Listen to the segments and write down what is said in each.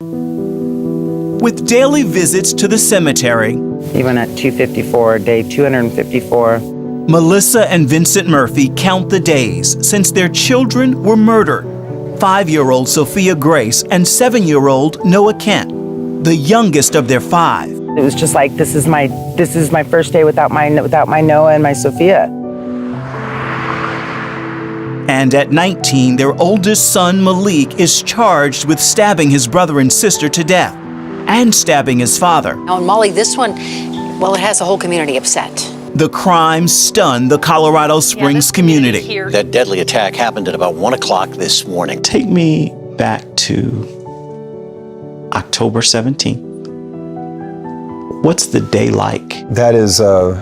With daily visits to the cemetery, Even at 254, day 254, Melissa and Vincent Murphy count the days since their children were murdered. 5-year-old Sophia Grace and 7-year-old Noah Kent, the youngest of their 5. it was just like, this is my first day without my Noah and my Sophia. And at 19, their oldest son, Malik, is charged with stabbing his brother and sister to death and stabbing his father. Now, in Molly, this one, well, it has the whole community upset. The crime stunned the Colorado Springs community. That deadly attack happened at about 1 o'clock this morning. Take me back to October 17th. What's the day like? That is a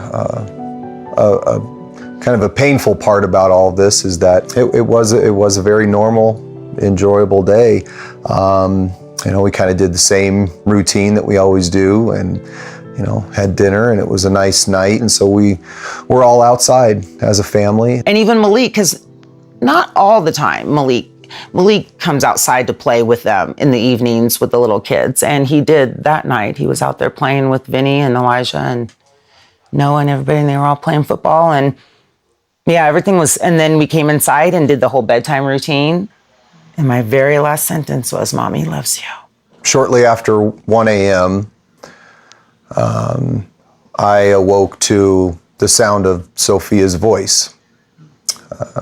kind of a painful part about all of this, is that it was a very normal, enjoyable day. We kind of did the same routine that we always do, and had dinner, and it was a nice night. And so we were all outside as a family. And even Malik, because not all the time Malik comes outside to play with them in the evenings with the little kids. And he did that night. He was out there playing with Vinny and Elijah and Noah and everybody, and they were all playing football. And yeah, everything was, and then we came inside and did the whole bedtime routine. And my very last sentence was, "Mommy loves you." Shortly after 1 a.m., I awoke to the sound of Sophia's voice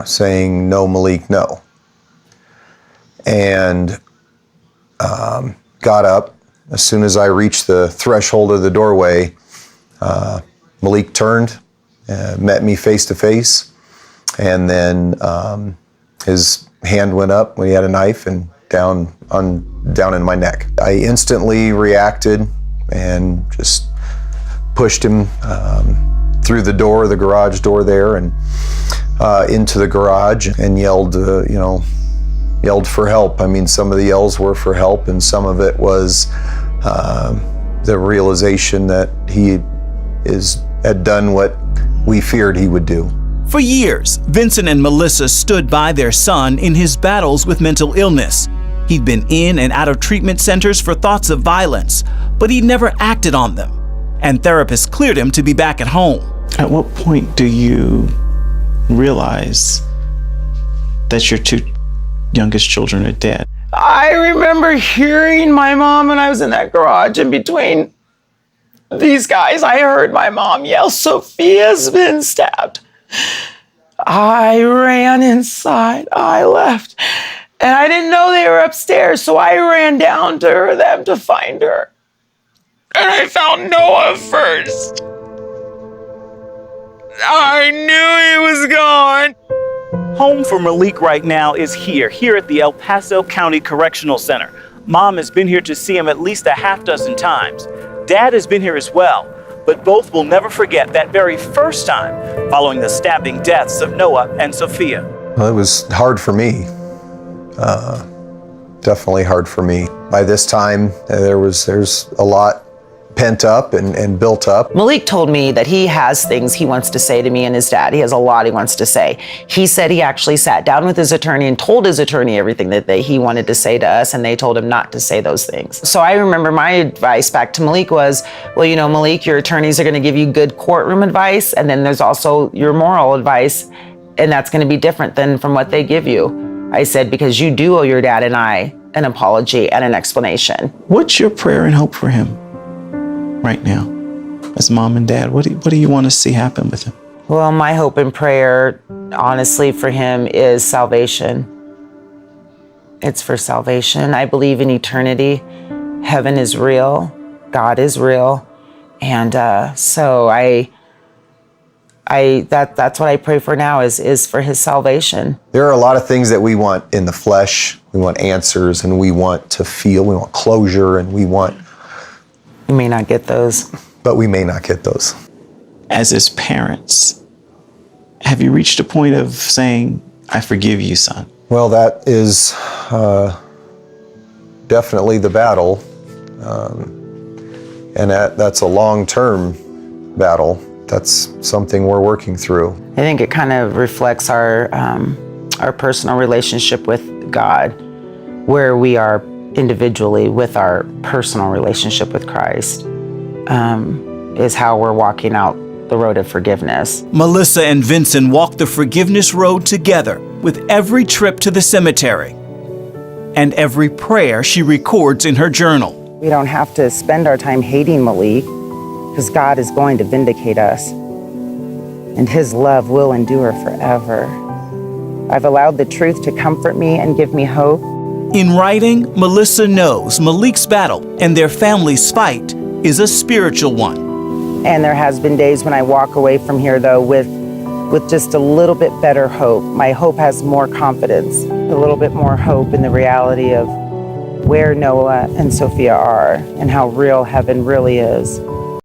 saying, "No, Malik, no." And got up. As soon as I reached the threshold of the doorway, Malik turned, met me face to face, and then his hand went up when he had a knife and down in my neck. I instantly reacted and just pushed him through the garage door there, and into the garage, and yelled for help. I mean, some of the yells were for help, and some of it was the realization that he had done what we feared he would do. For years, Vincent and Melissa stood by their son in his battles with mental illness. He'd been in and out of treatment centers for thoughts of violence, but he never acted on them, and therapists cleared him to be back at home. At what point do you realize that your 2 youngest children are dead? I remember hearing my mom when I was in that garage, and between these guys, I heard my mom yell, "Sophia's been stabbed." I ran inside, I left, and I didn't know they were upstairs, so I ran down to them to find her. And I found Noah first. I knew he was gone. Home for Malik right now is here at the El Paso County Correctional Center. Mom has been here to see him at least a half dozen times. Dad has been here as well, but both will never forget that very first time following the stabbing deaths of Noah and Sophia. Well, it was hard for me. Definitely hard for me. By this time, there's a lot pent up and built up. Malik told me that he has things he wants to say to me and his dad. He has a lot he wants to say. He said he actually sat down with his attorney and told his attorney everything that he wanted to say to us, and they told him not to say those things. So I remember my advice back to Malik was, well, Malik, your attorneys are going to give you good courtroom advice, and then there's also your moral advice, and that's going to be different than from what they give you. I said, because you do owe your dad and I an apology and an explanation. What's your prayer and hope for him right now, as mom and dad? What do you want to see happen with him? Well, my hope and prayer, honestly, for him is salvation. It's for salvation. I believe in eternity. Heaven is real. God is real. And so that's what I pray for now is for his salvation. There are a lot of things that we want in the flesh. We want answers, and we want to feel. We want closure, and we may not get those. But we may not get those. As his parents, have you reached a point of saying, "I forgive you, son"? Well, that is definitely the battle. And that's a long-term battle. That's something we're working through. I think it kind of reflects our personal relationship with God, where we are individually with our personal relationship with Christ is how we're walking out the road of forgiveness. Melissa and Vincent walk the forgiveness road together with every trip to the cemetery and every prayer she records in her journal. We don't have to spend our time hating Malik because God is going to vindicate us and his love will endure forever. I've allowed the truth to comfort me and give me hope. In writing, Melissa knows Malik's battle and their family's fight is a spiritual one. And there has been days when I walk away from here, though, with just a little bit better hope. My hope has more confidence, a little bit more hope in the reality of where Noah and Sophia are and how real heaven really is.